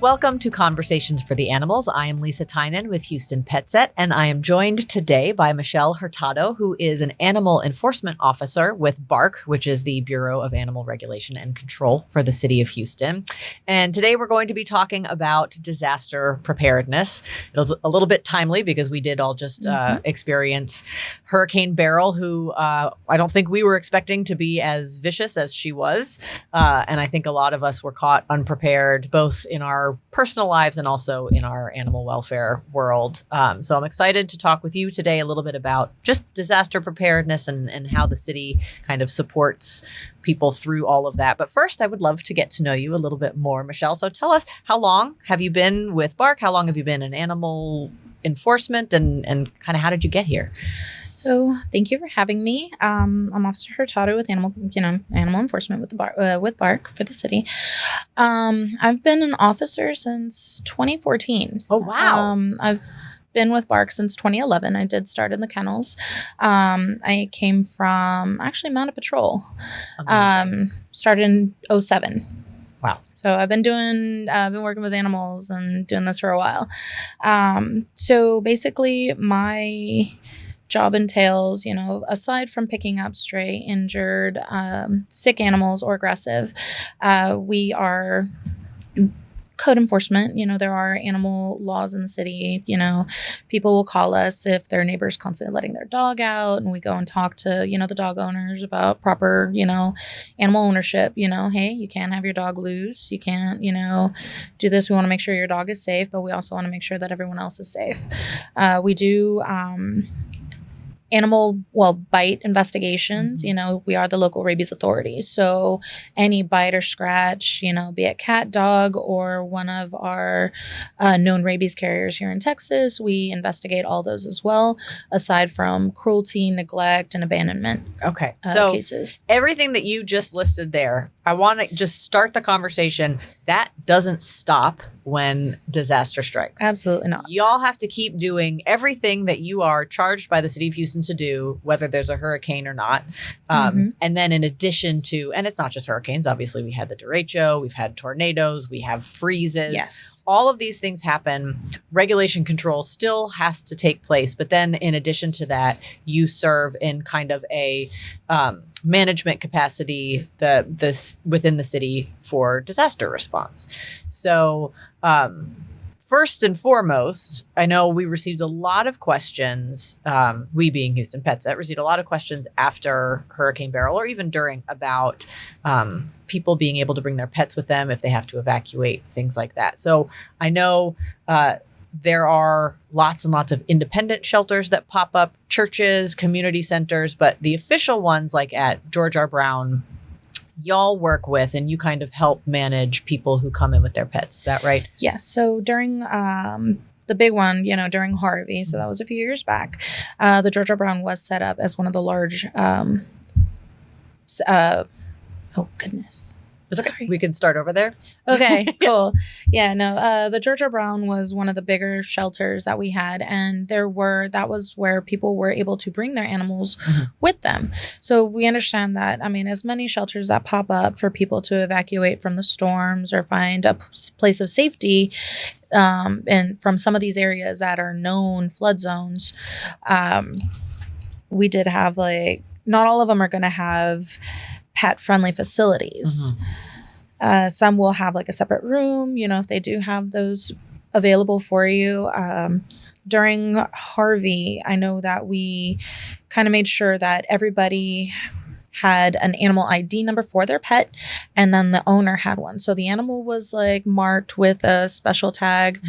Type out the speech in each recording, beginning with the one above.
Welcome to Conversations for the Animals. I am Lisa Tynan with Houston PetSet, and I am joined today by Michel Hurtado, who is an animal enforcement officer with BARC, which is the Bureau of Animal Regulation and Control for the city of Houston. And today we're going to be talking about disaster preparedness. It's a little bit timely because we did all just experience Hurricane Beryl, who I don't think we were expecting to be as vicious as she was. And I think a lot of us were caught unprepared, both in our personal lives and also in our animal welfare world. So I'm excited to talk with you today a little bit about just disaster preparedness and how the city kind of supports people through all of that. But first, I would love to get to know you a little bit more, Michel. So tell us, how long have you been with BARC? How long have you been in animal enforcement, and kind of how did you get here? So thank you for having me. I'm Officer Hurtado with animal enforcement with with BARC for the city. I've been an officer since 2014. Oh, wow. I've been with BARC since 2011. I did start in the kennels. I came from actually Mounted Patrol. Started in 2007. Wow. So I've been working with animals and doing this for a while. So basically my job entails, aside from picking up stray, injured, sick animals or aggressive, we are code enforcement. There are animal laws in the city. People will call us if their neighbor's constantly letting their dog out, and we go and talk to, the dog owners about proper, animal ownership. Hey, you can't have your dog loose. You can't, do this. We want to make sure your dog is safe, but we also want to make sure that everyone else is safe. We do bite investigations. We are the local rabies authority. So any bite or scratch, be it cat, dog, or one of our known rabies carriers here in Texas, we investigate all those as well, aside from cruelty, neglect, and abandonment cases. Everything that you just listed there, I want to just start the conversation. That doesn't stop when disaster strikes. Absolutely not. Y'all have to keep doing everything that you are charged by the city of Houston to do, whether there's a hurricane or not. And then in addition to, and it's not just hurricanes, obviously we had the derecho, we've had tornadoes, we have freezes. Yes. All of these things happen. Regulation control still has to take place. But then in addition to that, you serve in kind of a management capacity within the city for disaster response. So first and foremost, I know we received a lot of questions, we being Houston PetSet, received a lot of questions after Hurricane Beryl or even during about people being able to bring their pets with them if they have to evacuate, things like that. So I know there are lots and lots of independent shelters that pop up, churches, community centers, but the official ones like at George R. Brown, y'all work with and you kind of help manage people who come in with their pets. Is that right? Yes. So during the big one, during Harvey, so that was a few years back, the George R. Brown was set up as one of the large, oh goodness. Okay. We can start over there. Okay, cool. Yeah, no, the George R. Brown was one of the bigger shelters that we had, and that was where people were able to bring their animals with them. So we understand that, as many shelters that pop up for people to evacuate from the storms or find a place of safety, and from some of these areas that are known flood zones, we did have not all of them are going to have pet-friendly facilities. Some will have a separate room, if they do have those available for you. During Harvey, I know that we kind of made sure that everybody had an animal ID number for their pet, and then the owner had one. So the animal was marked with a special tag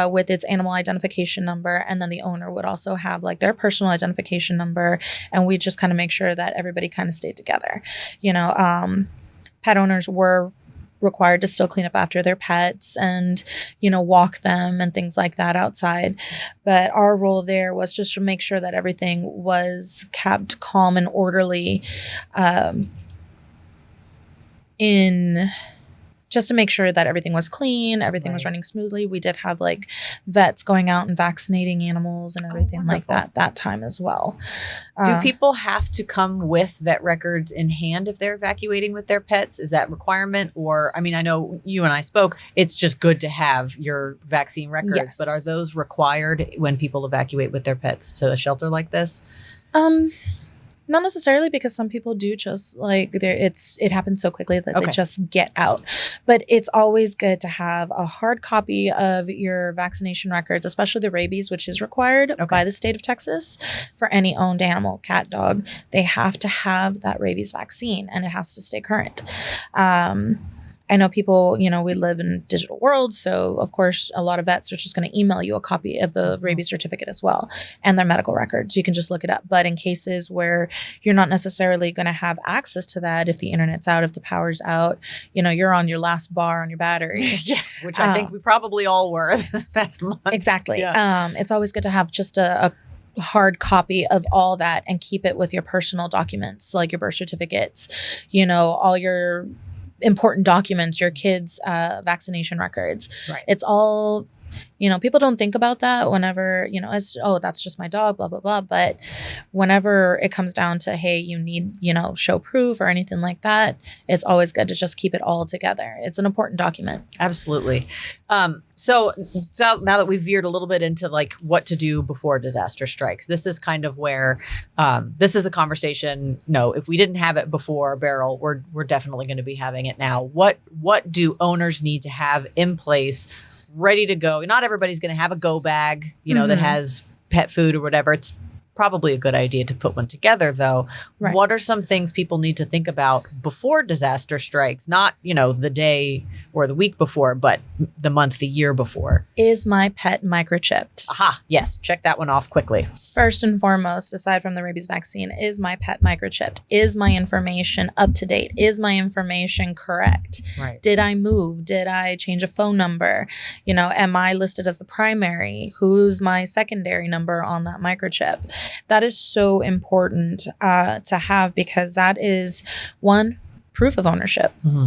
with its animal identification number, and then the owner would also have their personal identification number, and we just kind of make sure that everybody kind of stayed together. Pet owners were required to still clean up after their pets and, walk them and things like that outside. But our role there was just to make sure that everything was kept calm and orderly in just to make sure that everything was clean, everything was running smoothly. We did have like vets going out and vaccinating animals and everything like that time as well. Do people have to come with vet records in hand if they're evacuating with their pets? Is that requirement? Or, I mean, I know you and I spoke, it's just good to have your vaccine records, but are those required when people evacuate with their pets to a shelter like this? Not necessarily, because some people do just like it happens so quickly that they just get out. But it's always good to have a hard copy of your vaccination records, especially the rabies, which is required by the state of Texas for any owned animal, cat, dog. They have to have that rabies vaccine, and it has to stay current. I know people, we live in a digital world. So, of course, a lot of vets are just going to email you a copy of the rabies certificate as well and their medical records. You can just look it up. But in cases where you're not necessarily going to have access to that, if the internet's out, if the power's out, you're on your last bar on your battery. Yes, which I think we probably all were this past month. Exactly. Yeah. It's always good to have just a hard copy of all that and keep it with your personal documents, like your birth certificates, all your important documents, your kids' vaccination records. Right. It's all, people don't think about that whenever, as, that's just my dog, blah, blah, blah. But whenever it comes down to, hey, you need, show proof or anything like that, it's always good to just keep it all together. It's an important document. Absolutely. So now that we've veered a little bit into like what to do before disaster strikes, this is kind of where this is the conversation. No, if we didn't have it before, Beryl, we're definitely going to be having it now. What do owners need to have in place, ready to go? Not everybody's going to have a go bag, that has pet food or whatever. It's probably a good idea to put one together, though. Right. What are some things people need to think about before disaster strikes? Not, the day or the week before, but the month, the year before. Is my pet microchipped? Aha. Yes. Check that one off quickly. First and foremost, aside from the rabies vaccine, is my pet microchipped? Is my information up to date? Is my information correct? Right. Did I move? Did I change a phone number? Am I listed as the primary? Who's my secondary number on that microchip? That is so important to have, because that is, one, proof of ownership. Mm-hmm.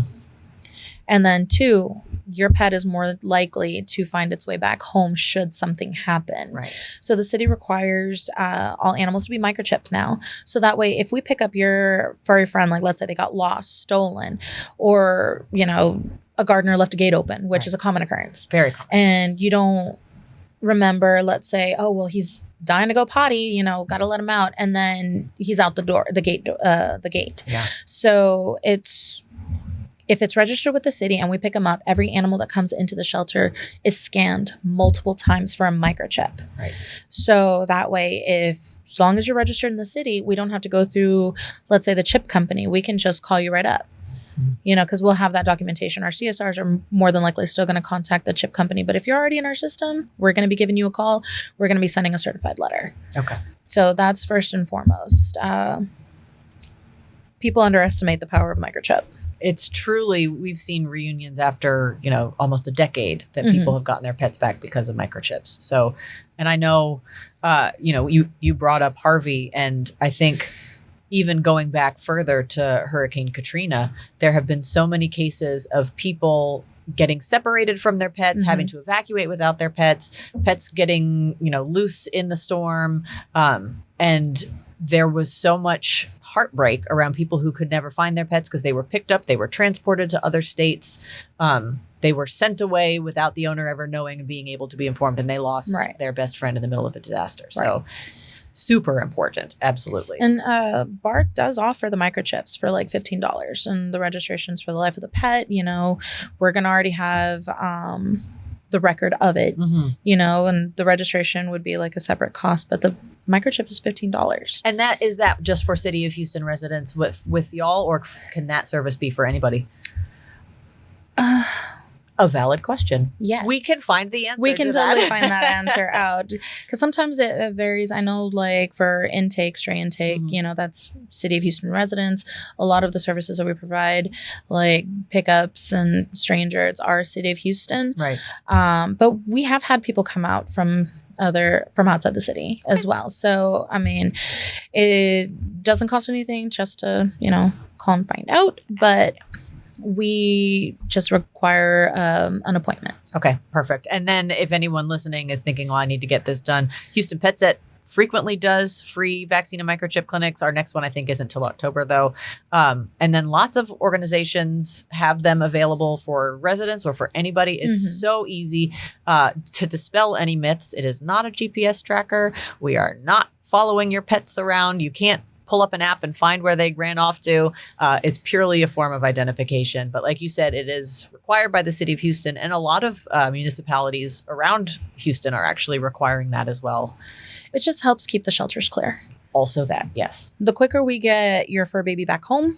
And then two, your pet is more likely to find its way back home should something happen. Right. So the city requires all animals to be microchipped now. So that way, if we pick up your furry friend, like let's say they got lost, stolen, or, a gardener left a gate open, which is a common occurrence. Very common. And you don't remember, let's say, oh, well, he's dying to go potty, got to let him out. And then he's out the door, the gate. Yeah. So if it's registered with the city and we pick them up, every animal that comes into the shelter is scanned multiple times for a microchip. Right. So that way, as long as you're registered in the city, we don't have to go through, let's say, the chip company. We can just call you right up. Because we'll have that documentation. Our CSRs are more than likely still going to contact the chip company. But if you're already in our system, we're going to be giving you a call. We're going to be sending a certified letter. Okay. So that's first and foremost. People underestimate the power of microchip. It's truly, we've seen reunions after, almost a decade that people have gotten their pets back because of microchips. So, and I know, you brought up Harvey, and I think even going back further to Hurricane Katrina, there have been so many cases of people getting separated from their pets, having to evacuate without their pets getting, loose in the storm. And there was so much heartbreak around people who could never find their pets because they were picked up, they were transported to other states. They were sent away without the owner ever knowing and being able to be informed, and they lost their best friend in the middle of a disaster. So super important. Absolutely. And BARC does offer the microchips for like $15, and the registrations for the life of the pet. We're going to already have the record of it, and the registration would be like a separate cost, but the microchip is $15. And is that just for City of Houston residents with y'all, or can that service be for anybody? A valid question. Yes. We can find the answer. We can totally find that answer out. Because sometimes it varies. I know, like for intake, stray intake, that's City of Houston residents. A lot of the services that we provide, like pickups and strangers, are City of Houston. Right. But we have had people come out from outside the city as well. So, I mean, it doesn't cost anything just to, call and find out. But We just require an appointment. Okay, perfect. And then if anyone listening is thinking, well, I need to get this done, Houston PetSet frequently does free vaccine and microchip clinics. Our next one, I think, isn't until October, though. And then lots of organizations have them available for residents or for anybody. It's so easy to dispel any myths. It is not a GPS tracker. We are not following your pets around. You can't pull up an app and find where they ran off to. It's purely a form of identification. But like you said, it is required by the city of Houston, and a lot of municipalities around Houston are actually requiring that as well. It just helps keep the shelters clear. Also that, yes. The quicker we get your fur baby back home,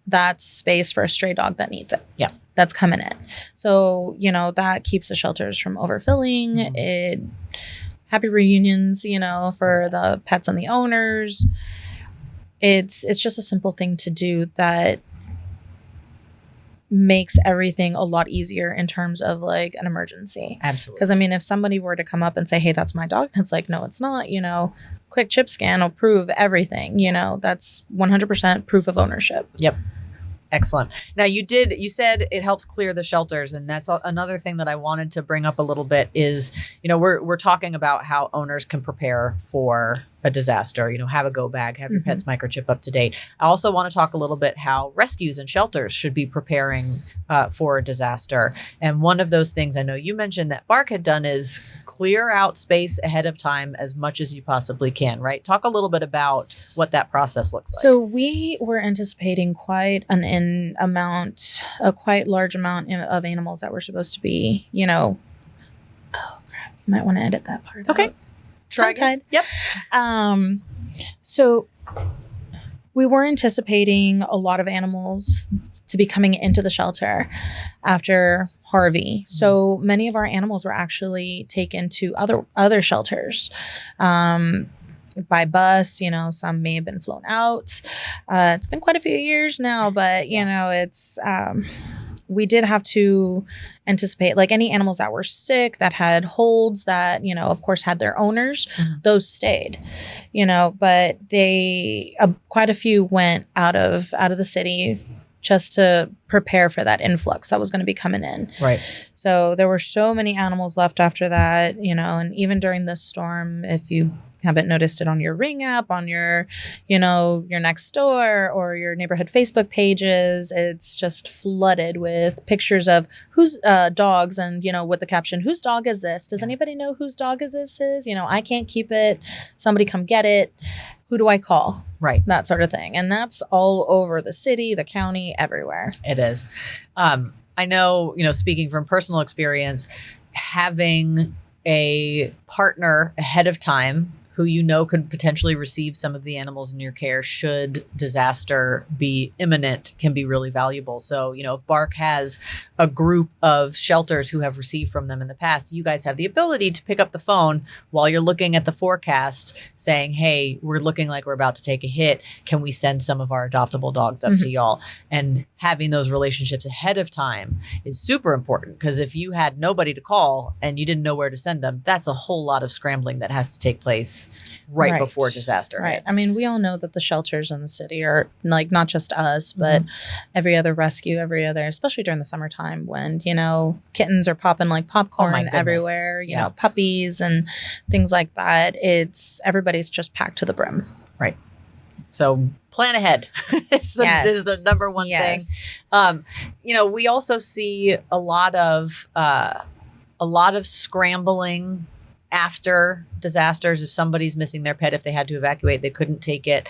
that's space for a stray dog that needs it. Yeah. That's coming in. So, that keeps the shelters from overfilling. It happy reunions, for the pets and the owners. It's just a simple thing to do that makes everything a lot easier in terms of like an emergency. Absolutely. Because if somebody were to come up and say, hey, that's my dog, it's like, no, it's not, quick chip scan will prove everything, that's 100% proof of ownership. Yep. Excellent. Now you said it helps clear the shelters, and that's another thing that I wanted to bring up a little bit is, we're talking about how owners can prepare for a disaster, have a go bag, have your pet's microchip up to date. I also want to talk a little bit how rescues and shelters should be preparing for a disaster. And one of those things I know you mentioned that BARC had done is clear out space ahead of time as much as you possibly can, right? Talk a little bit about what that process looks like. So we were anticipating quite a quite large amount of animals that were supposed to be, oh crap, you might want to edit that part Okay. out. Tongue-tied. Yep. So we were anticipating a lot of animals to be coming into the shelter after Harvey. So many of our animals were actually taken to other shelters by bus. Some may have been flown out. It's been quite a few years now, but it's we did have to anticipate like any animals that were sick, that had holds, that, of course had their owners, those stayed, but they, quite a few went out of the city just to prepare for that influx that was going to be coming in. Right. So there were so many animals left after that, and even during this storm, if you haven't noticed it on your Ring app, on your, your next door or your neighborhood Facebook pages, it's just flooded with pictures of whose dogs and, with the caption, whose dog is this? Does anybody know whose dog this is? I can't keep it. Somebody come get it. Who do I call? Right. That sort of thing. And that's all over the city, the county, everywhere. It is. I know, speaking from personal experience, having a partner ahead of time who could potentially receive some of the animals in your care should disaster be imminent can be really valuable. So, if BARC has a group of shelters who have received from them in the past, you guys have the ability to pick up the phone while you're looking at the forecast saying, hey, we're looking like we're about to take a hit. Can we send some of our adoptable dogs up to y'all? And having those relationships ahead of time is super important, because if you had nobody to call and you didn't know where to send them, that's a whole lot of scrambling that has to take place right before disaster hits. We all know that the shelters in the city are like not just us, but every other rescue, especially during the summertime when, kittens are popping like popcorn everywhere, you know, puppies and things like that. Everybody's just packed to the brim. Right. So plan ahead. This is the number one thing. We also see a lot of scrambling after disasters. If somebody's missing their pet, if they had to evacuate, they couldn't take it.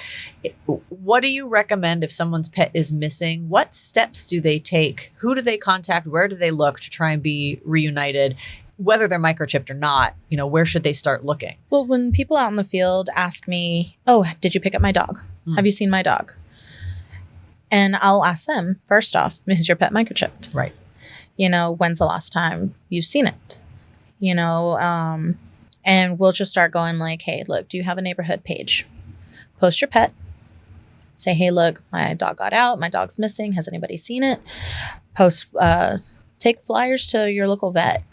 What do you recommend if someone's pet is missing? What steps do they take? Who do they contact? Where do they look to try and be reunited? Whether they're microchipped or not, where should they start looking? Well, when people out in the field ask me, oh, did you pick up my dog? Have you seen my dog? And I'll ask them, first off, is your pet microchipped? Right. When's the last time you've seen it? And we'll just start going like, hey, look, do you have a neighborhood page? Post your pet. Say, hey, look, my dog got out. My dog's missing. Has anybody seen it? Post, take flyers to your local vet.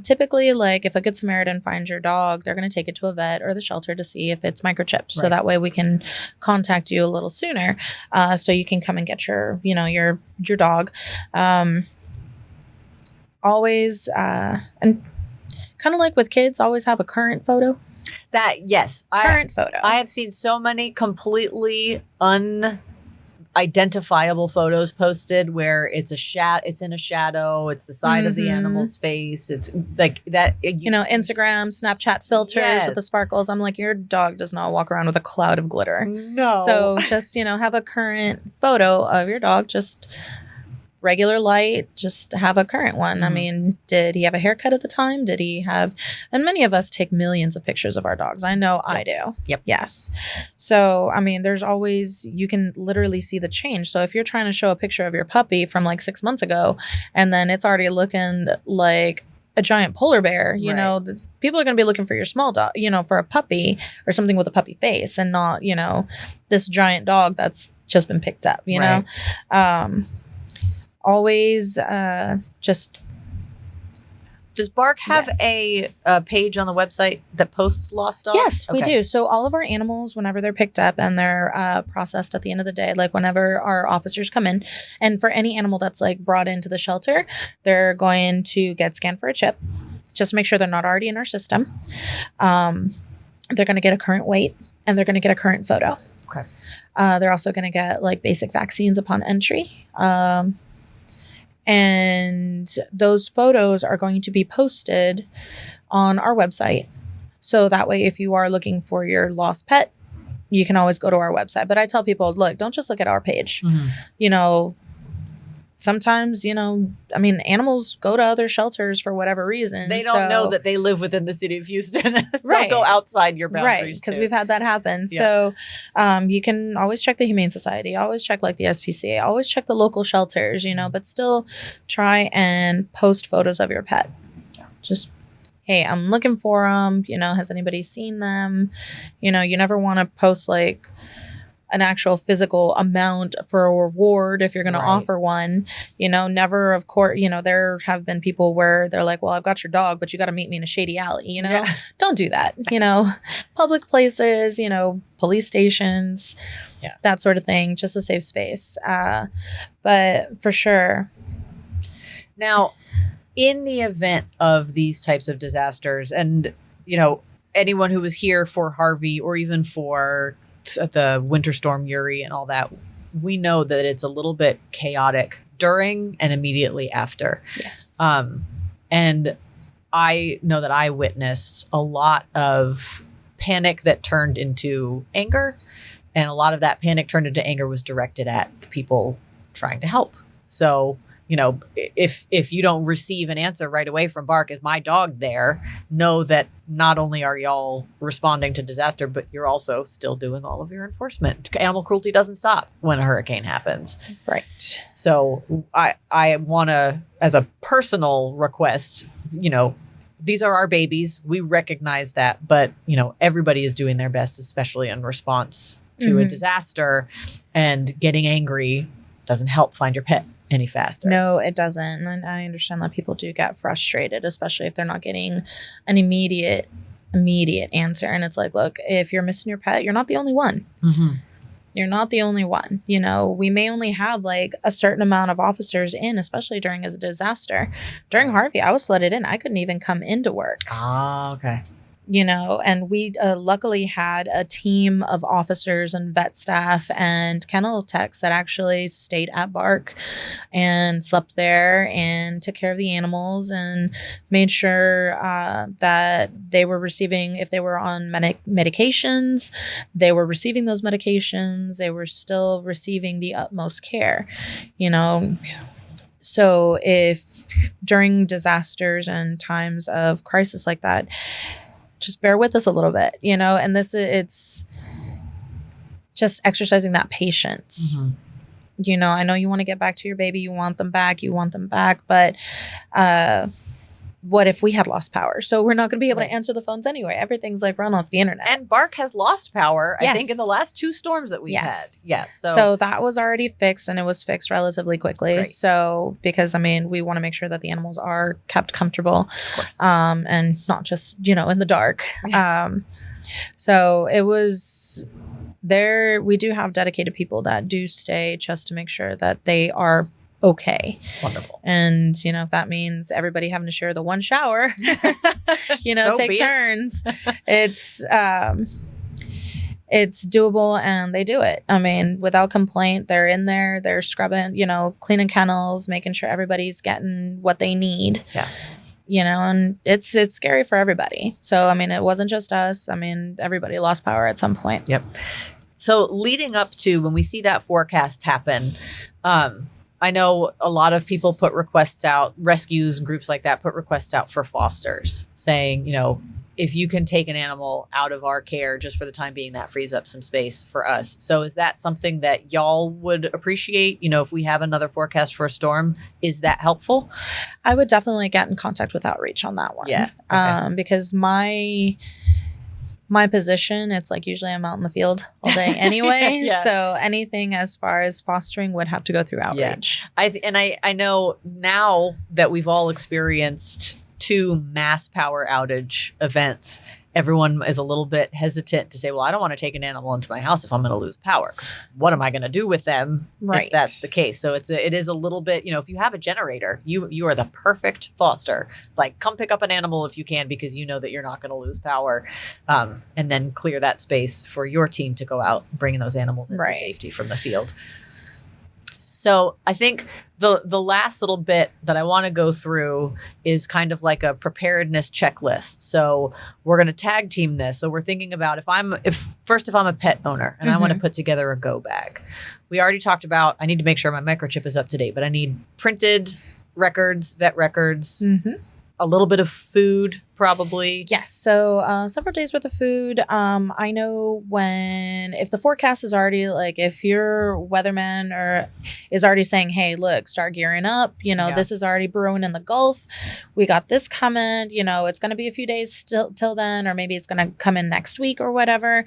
Typically, like if a Good Samaritan finds your dog, they're going to take it to a vet or the shelter to see if it's microchipped. So that way we can contact you a little sooner, so you can come and get your dog. Always, and kind of like with kids, always have a current photo. Current photo. I have seen so many completely unidentifiable photos posted where it's in a shadow, it's the side of the animal's face, it's like that. Instagram, Snapchat filters with the sparkles. I'm like, your dog does not walk around with a cloud of glitter. No. So just have a current photo of your dog, just regular light, just have a current one. I mean, did he have a haircut at the time? Did he have, and many of us take millions of pictures of our dogs. I know I do. Yep. Yes. So, I mean, there's always, you can literally see the change. So if you're trying to show a picture of your puppy from like 6 months ago, and then it's already looking like a giant polar bear, people are going to be looking for your small dog, for a puppy or something with a puppy face, and not, this giant dog that's just been picked up, know? Always just. Does BARC have a page on the website that posts lost dogs? Yes, we do. So all of our animals, whenever they're picked up and they're processed at the end of the day, like whenever our officers come in, and for any animal that's like brought into the shelter, they're going to get scanned for a chip, just to make sure they're not already in our system. They're going to get a current weight, and they're going to get a current photo. Okay. They're also going to get like basic vaccines upon entry. And those photos are going to be posted on our website. So that way, if you are looking for your lost pet, you can always go to our website. But I tell people, look, don't just look at our page. Sometimes, animals go to other shelters for whatever reason. They don't know that they live within the city of Houston. They'll go outside your boundaries. Right, because we've had that happen. Yeah. So you can always check the Humane Society, always check like the SPCA, always check the local shelters, but still try and post photos of your pet. Just, hey, I'm looking for them. Has anybody seen them? You never want to post like an actual physical amount for a reward if you're going to offer one, never, of course, there have been people where they're like, well, I've got your dog, but you got to meet me in a shady alley, Don't do that. Public places, police stations, that sort of thing, just a safe space. But for sure. Now, in the event of these types of disasters, and, anyone who was here for Harvey or even for the winter storm Uri and all that, we know that it's a little bit chaotic during and immediately after. Yes. And I know that I witnessed a lot of panic that turned into anger, and a lot of that panic turned into anger was directed at people trying to help. So, if you don't receive an answer right away from BARC, is my dog there? Know that not only are y'all responding to disaster, but you're also still doing all of your enforcement. Animal cruelty doesn't stop when a hurricane happens. Right. So I want to, as a personal request, these are our babies. We recognize that, but everybody is doing their best, especially in response to a disaster, and getting angry doesn't help find your pet any faster. No, it doesn't. And I understand that people do get frustrated, especially if they're not getting an immediate answer. And it's like, look, if you're missing your pet, you're not the only one. You're not the only one. We may only have like a certain amount of officers in, especially during a disaster. During Harvey, I was flooded in. I couldn't even come into work. Ah, okay. And we luckily had a team of officers and vet staff and kennel techs that actually stayed at BARC and slept there and took care of the animals and made sure that they were receiving, if they were on medications, they were receiving those medications. They were still receiving the utmost care, Yeah. So if during disasters and times of crisis like that, just bear with us a little bit, and it's just exercising that patience. I know you want to get back to your baby. You want them back, but what if we had lost power? So we're not going to be able to answer the phones anyway. Everything's like run off the internet. And BARC has lost power, Yes. I think, in the last 2 storms that we've had. Yes. So that was already fixed, and it was fixed relatively quickly. Great. So because, I mean, we want to make sure that the animals are kept comfortable, Of course. and not just, you know, in the dark. So it was there. We do have dedicated people that do stay just to make sure that they are okay. Wonderful. And, you know, if that means everybody having to share the one shower, you know, So take be it. turns, it's doable, and they do it. I mean, without complaint, they're in there, they're scrubbing, you know, cleaning kennels, making sure everybody's getting what they need. Yeah. You know, and it's scary for everybody. So, I mean, it wasn't just us. I mean, everybody lost power at some point. Yep. So leading up to when we see that forecast happen, I know a lot of people put requests out, rescues and groups like that put requests out for fosters saying, you know, if you can take an animal out of our care just for the time being, that frees up some space for us. So is that something that y'all would appreciate? You know, if we have another forecast for a storm, is that helpful? I would definitely get in contact with outreach on that one. Yeah. Okay. Because my position, it's like usually I'm out in the field all day anyway. Yeah. So anything as far as fostering would have to go through outreach. I know now that we've all experienced 2 mass power outage events, everyone is a little bit hesitant to say, well, I don't want to take an animal into my house if I'm going to lose power. What am I going to do with them if that's the case? So it is a little bit, you know, if you have a generator, you are the perfect foster. Like, come pick up an animal if you can, because you know that you're not going to lose power, and then clear that space for your team to go out bringing those animals into safety from the field. So I think the last little bit that I want to go through is kind of like a preparedness checklist. So we're going to tag team this. So we're thinking about if I'm a pet owner and I want to put together a go bag. We already talked about, I need to make sure my microchip is up to date, but I need printed records, vet records, a little bit of food, probably. Yes. So several days worth of food. I know if the forecast is already like, if your weatherman is already saying, hey, look, start gearing up, you know, this is already brewing in the Gulf. We got this coming, you know, it's going to be a few days till then, or maybe it's going to come in next week or whatever.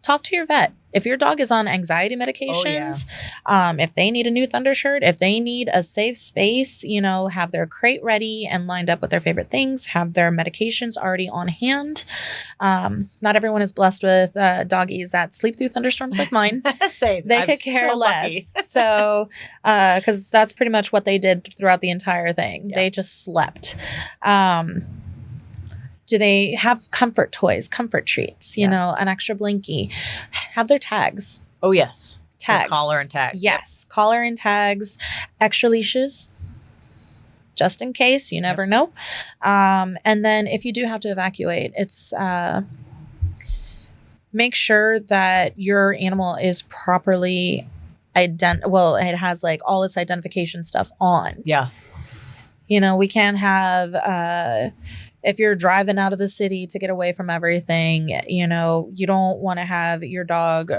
Talk to your vet. If your dog is on anxiety medications, if they need a new thunder shirt, if they need a safe space, you know, have their crate ready and lined up with their favorite things, have their medications already on hand. Not everyone is blessed with doggies that sleep through thunderstorms like mine. Same. They could care less. So, because that's pretty much what they did throughout the entire thing. Yeah. They just slept. Do they have comfort toys, comfort treats, you know, an extra blankie? Have their tags. Oh, yes. Tags. Collar and tags. Yes. Collar and tags. Extra leashes. Just in case. You never know. And then if you do have to evacuate, it's make sure that your animal is properly it has like all its identification stuff on. Yeah. You know, we can't have if you're driving out of the city to get away from everything, you know, you don't want to have your dog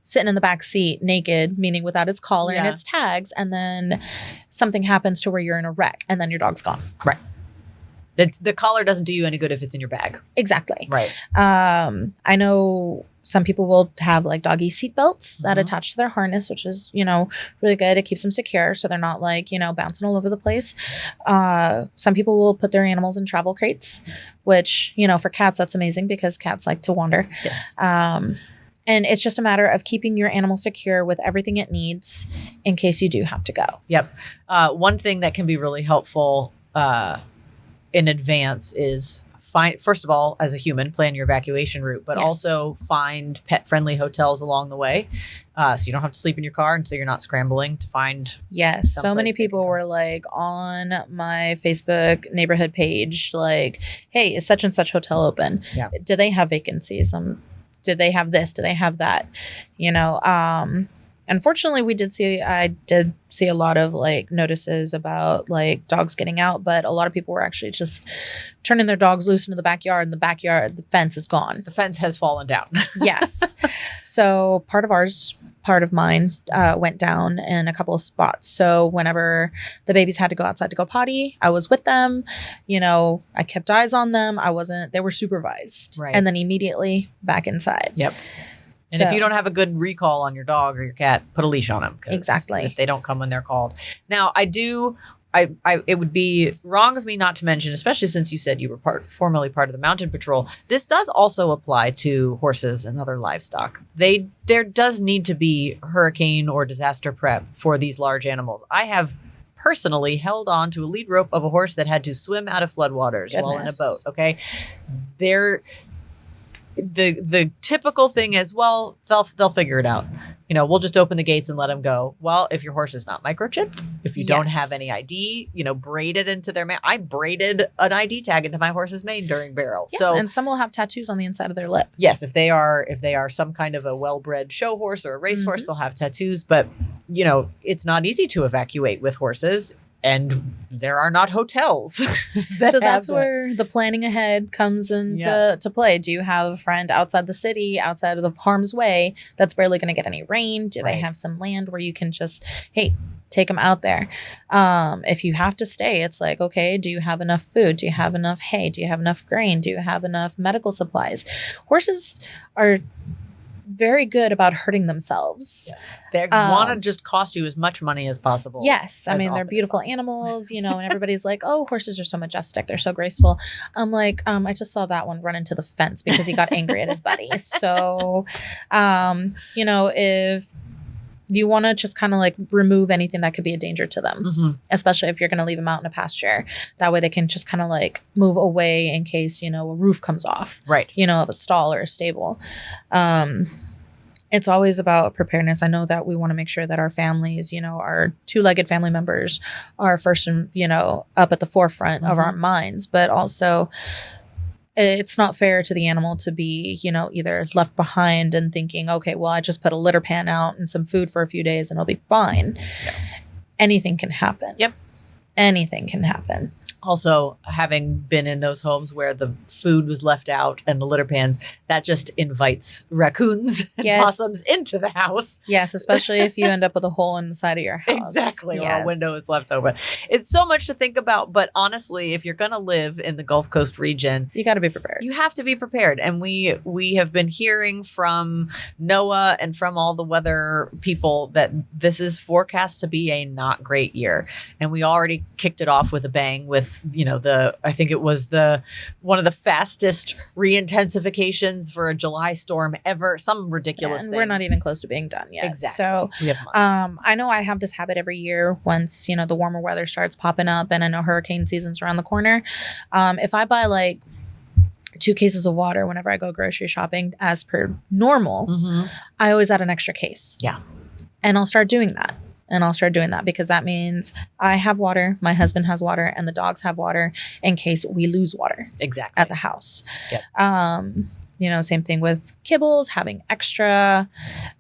sitting in the back seat naked, meaning without its collar and its tags, and then something happens to where you're in a wreck and then your dog's gone. Right. The collar doesn't do you any good if it's in your bag. Exactly. Right. I know some people will have like doggy seat belts that attach to their harness, which is, you know, really good. It keeps them secure so they're not like, you know, bouncing all over the place. Some people will put their animals in travel crates, which, you know, for cats, that's amazing because cats like to wander. Yes. And it's just a matter of keeping your animal secure with everything it needs in case you do have to go. Yep. One thing that can be really helpful in advance is first of all, as a human, plan your evacuation route, but also find pet-friendly hotels along the way, so you don't have to sleep in your car, and so you're not scrambling to find. Yes, so many people were like on my Facebook neighborhood page, like, "Hey, is such and such hotel open? Yeah. Do they have vacancies? Do they have this? Do they have that? You know." Unfortunately, I did see a lot of like notices about like dogs getting out, but a lot of people were actually just turning their dogs loose into the backyard, and the fence is gone. The fence has fallen down. Yes. So part of part of mine went down in a couple of spots. So whenever the babies had to go outside to go potty, I was with them. I kept eyes on them. They were supervised. Right. And then immediately back inside. Yep. And if you don't have a good recall on your dog or your cat, put a leash on them. Exactly. If they don't come when they're called. Now, it would be wrong of me not to mention, especially since you said you were formerly part of the mountain patrol. This does also apply to horses and other livestock. There does need to be hurricane or disaster prep for these large animals. I have personally held on to a lead rope of a horse that had to swim out of floodwaters while in a boat. Okay. The typical thing is, well, they'll figure it out. We'll just open the gates and let them go. Well, if your horse is not microchipped, if you don't have any ID, braided into their mane. I braided an ID tag into my horse's mane during barrel. Yeah, so, and some will have tattoos on the inside of their lip. Yes, if they are some kind of a well-bred show horse or a race horse, they'll have tattoos. But it's not easy to evacuate with horses. And there are not hotels. So that's where the planning ahead comes into play. Do you have a friend outside the city, outside of the harm's way, that's barely going to get any rain? Do they have some land where you can just, hey, take them out there? If you have to stay, it's like, okay, do you have enough food? Do you have enough hay? Do you have enough grain? Do you have enough medical supplies? Horses are very good about hurting themselves. Yes. They want to just cost you as much money as possible. Yes. I mean, they're beautiful animals, and everybody's like, oh, horses are so majestic. They're so graceful. I'm like, I just saw that one run into the fence because he got angry at his buddy. So, if you want to just kind of like remove anything that could be a danger to them, especially if you're going to leave them out in a pasture. That way they can just kind of like move away in case, a roof comes off, right? Of a stall or a stable. It's always about preparedness. I know that we want to make sure that our families, our two-legged family members are first and, up at the forefront of our minds, but also it's not fair to the animal to be, either left behind and thinking, okay, well, I just put a litter pan out and some food for a few days and it'll be fine. Yeah. Anything can happen. Yep. Anything can happen. Also, having been in those homes where the food was left out and the litter pans, that just invites raccoons and possums into the house. Yes, especially if you end up with a hole in the side of your house. Exactly, or a window is left open. It's so much to think about, but honestly, if you're going to live in the Gulf Coast region, you got to be prepared. You have to be prepared. And we have been hearing from NOAA and from all the weather people that this is forecast to be a not great year. And we already kicked it off with a bang with I think it was one of the fastest re-intensifications for a July storm ever, some ridiculous thing. We're not even close to being done yet. Exactly. So we have months. I know I have this habit every year once, the warmer weather starts popping up and I know hurricane season's around the corner. If I buy like 2 cases of water whenever I go grocery shopping as per normal, I always add an extra case. Yeah. And I'll start doing that. Because that means I have water, my husband has water, and the dogs have water in case we lose water. Exactly. At the house. Yep. Same thing with kibbles, having extra.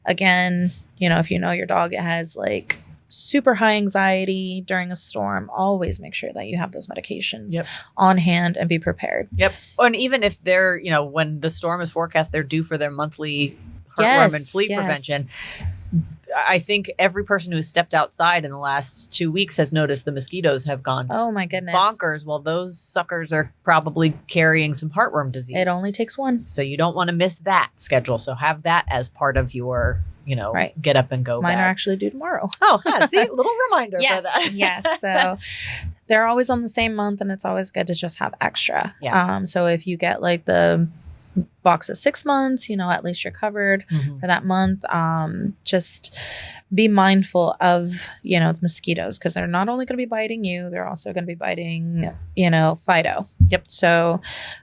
Again, if your dog has like super high anxiety during a storm, always make sure that you have those medications on hand and be prepared. Yep. And even if they're, when the storm is forecast, they're due for their monthly heartworm and flea prevention. I think every person who has stepped outside in the last 2 weeks has noticed the mosquitoes have gone oh my goodness bonkers. Well, those suckers are probably carrying some heartworm disease. It only takes one. So you don't want to miss that schedule. So have that as part of your, get up and go. Mine bag. are actually due tomorrow. Oh, see, a little reminder for that. Yes. So they're always on the same month and it's always good to just have extra. Yeah. So if you get like the box of 6 months, at least you're covered for that month. Just be mindful of, the mosquitoes because they're not only going to be biting you, they're also going to be biting, Fido. Yep. So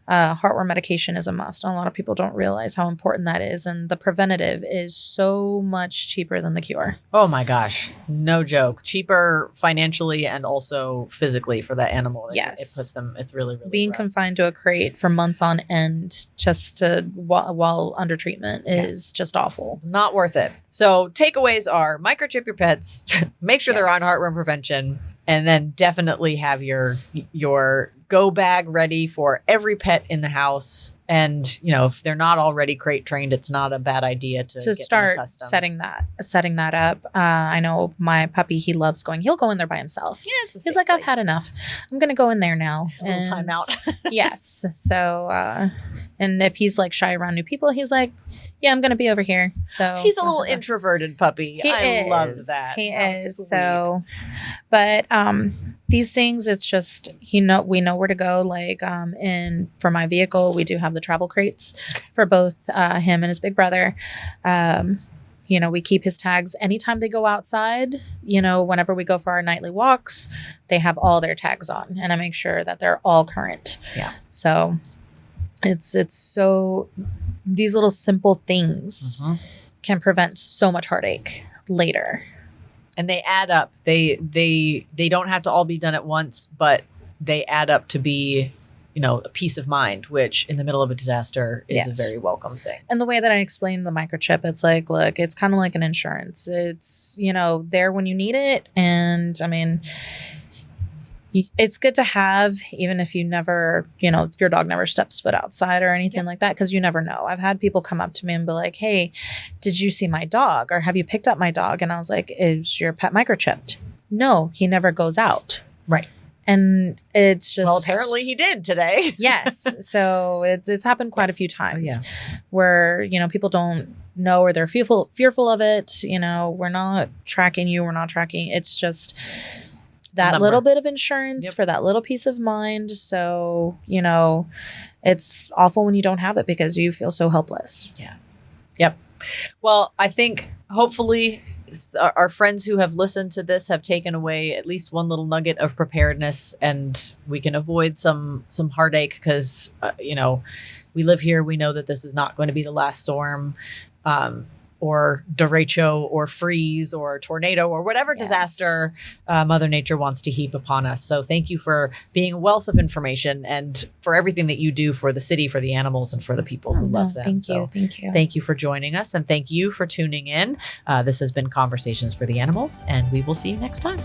heartworm medication is a must. And a lot of people don't realize how important that is. And the preventative is so much cheaper than the cure. Oh my gosh. No joke. Cheaper financially and also physically for that animal. Yes. It puts them, it's really, really being rough. confined to a crate for months on end just to while under treatment is just awful. Not worth it. So takeaways are microchip your pets, make sure they're on heartworm prevention, and then definitely have your go bag ready for every pet in the house. And, you know, if they're not already crate trained, it's not a bad idea to get start them accustomed. setting that up. I know my puppy, he'll go in there by himself. Yeah, it's a He's safe like, I've place. had enough. I'm going to go in there now. A little time out. Yes. So, and if he's like shy around new people, he's like, yeah, I'm going to be over here. So He's a little introverted puppy. I love that. He How is. sweet. So, but, these things, it's just, we know where to go. Like, and for my vehicle, we do have the travel crates for both, him and his big brother. You know, we keep his tags anytime they go outside. You know, whenever we go for our nightly walks, they have all their tags on, and I make sure that they're all current. Yeah. So it's so, these little simple things can prevent so much heartache later. And they add up. They don't have to all be done at once, but they add up to be, you know, a peace of mind, which in the middle of a disaster is a very welcome thing. And the way that I explain the microchip, it's like, look, it's kind of like an insurance. It's, you know, there when you need it. And I mean, it's good to have, even if you never, you know, your dog never steps foot outside or anything like that, because you never know. I've had people come up to me and be like, hey, did you see my dog? Or have you picked up my dog? And I was like, is your pet microchipped? No, he never goes out. Right. And it's just... Well, apparently he did today. Yes. So it's happened quite a few times where, you know, people don't know, or they're fearful of it. You know, we're not tracking you. We're not tracking. It's just... that little bit of insurance for that little peace of mind. So, you know, it's awful when you don't have it because you feel so helpless. Yeah. Yep. Well, I think hopefully our friends who have listened to this have taken away at least one little nugget of preparedness, and we can avoid some heartache because, you know, we live here. We know that this is not going to be the last storm. Or derecho or freeze or tornado or whatever disaster Mother Nature wants to heap upon us. So thank you for being a wealth of information and for everything that you do for the city, for the animals, and for the people who love them. Thank you. Thank you for joining us, and thank you for tuning in. This has been Conversations for the Animals, and we will see you next time.